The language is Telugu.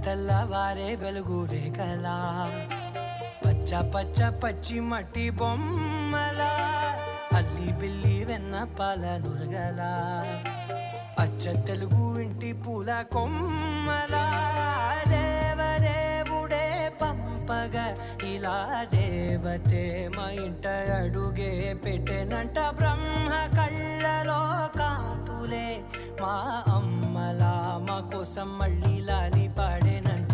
తెల్లవారే వెలుగు రేఖలా పచ్చ పచ్చ పచ్చి మట్టి బొమ్మలా అల్లి బిల్లి వెన్న పాల నురగలా అచ్చ తెలుగు ఇంటి పూల కొమ్మలా దేవదేవుడే పంపగా ఇలా దేవతే మా ఇంట అడుగే పెట్టెనంట బ్రహ్మ కళ్ళలో కాంతులే మా అమ్మలా మా కోసం మళ్ళీ లాలి పాడేనంట.